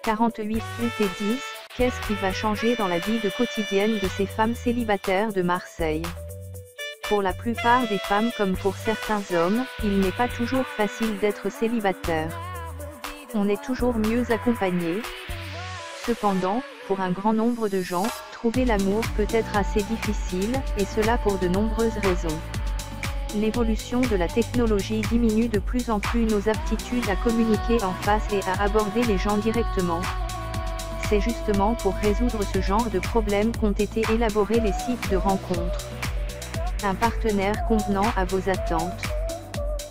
48 UT10, qu'est-ce qui va changer dans la vie quotidienne de ces femmes célibataires de Marseille? Pour la plupart des femmes comme pour certains hommes, il n'est pas toujours facile d'être célibataire. On est toujours mieux accompagné. Cependant, pour un grand nombre de gens, trouver l'amour peut être assez difficile, et cela pour de nombreuses raisons. L'évolution de la technologie diminue de plus en plus nos aptitudes à communiquer en face et à aborder les gens directement. C'est justement pour résoudre ce genre de problèmes qu'ont été élaborés les sites de rencontres. Un partenaire convenant à vos attentes.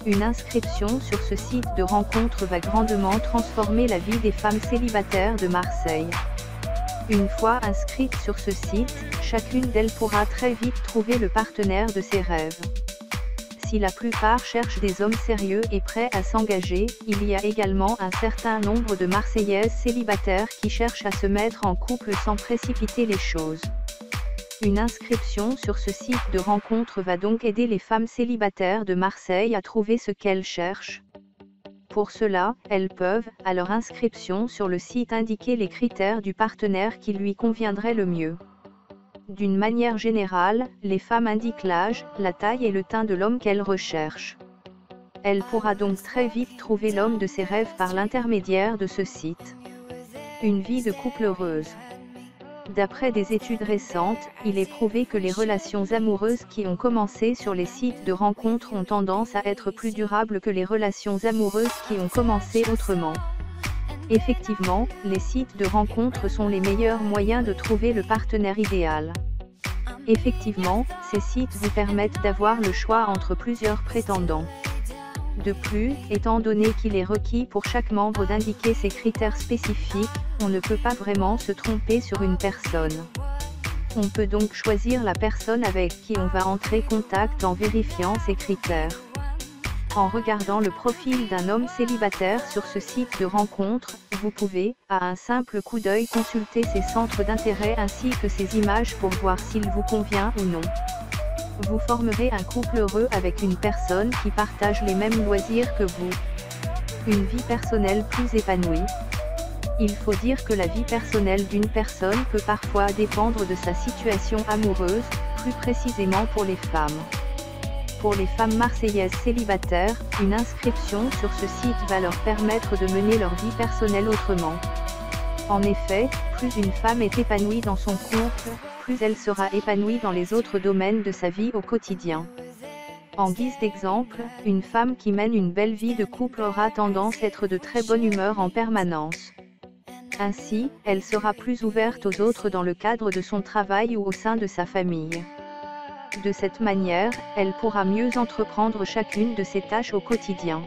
Une inscription sur ce site de rencontre va grandement transformer la vie des femmes célibataires de Marseille. Une fois inscrite sur ce site, chacune d'elles pourra très vite trouver le partenaire de ses rêves. Si la plupart cherchent des hommes sérieux et prêts à s'engager, il y a également un certain nombre de Marseillaises célibataires qui cherchent à se mettre en couple sans précipiter les choses. Une inscription sur ce site de rencontre va donc aider les femmes célibataires de Marseille à trouver ce qu'elles cherchent. Pour cela, elles peuvent, à leur inscription sur le site, indiquer les critères du partenaire qui lui conviendrait le mieux. D'une manière générale, les femmes indiquent l'âge, la taille et le teint de l'homme qu'elles recherchent. Elle pourra donc très vite trouver l'homme de ses rêves par l'intermédiaire de ce site. Une vie de couple heureuse. D'après des études récentes, il est prouvé que les relations amoureuses qui ont commencé sur les sites de rencontres ont tendance à être plus durables que les relations amoureuses qui ont commencé autrement. Effectivement, les sites de rencontres sont les meilleurs moyens de trouver le partenaire idéal. Effectivement, ces sites vous permettent d'avoir le choix entre plusieurs prétendants. De plus, étant donné qu'il est requis pour chaque membre d'indiquer ses critères spécifiques, on ne peut pas vraiment se tromper sur une personne. On peut donc choisir la personne avec qui on va entrer en contact en vérifiant ses critères. En regardant le profil d'un homme célibataire sur ce site de rencontre, vous pouvez, à un simple coup d'œil, consulter ses centres d'intérêt ainsi que ses images pour voir s'il vous convient ou non. Vous formerez un couple heureux avec une personne qui partage les mêmes loisirs que vous. Une vie personnelle plus épanouie. Il faut dire que la vie personnelle d'une personne peut parfois dépendre de sa situation amoureuse, plus précisément pour les femmes. Pour les femmes marseillaises célibataires, une inscription sur ce site va leur permettre de mener leur vie personnelle autrement. En effet, plus une femme est épanouie dans son couple, plus elle sera épanouie dans les autres domaines de sa vie au quotidien. En guise d'exemple, une femme qui mène une belle vie de couple aura tendance à être de très bonne humeur en permanence. Ainsi, elle sera plus ouverte aux autres dans le cadre de son travail ou au sein de sa famille. De cette manière, elle pourra mieux entreprendre chacune de ses tâches au quotidien.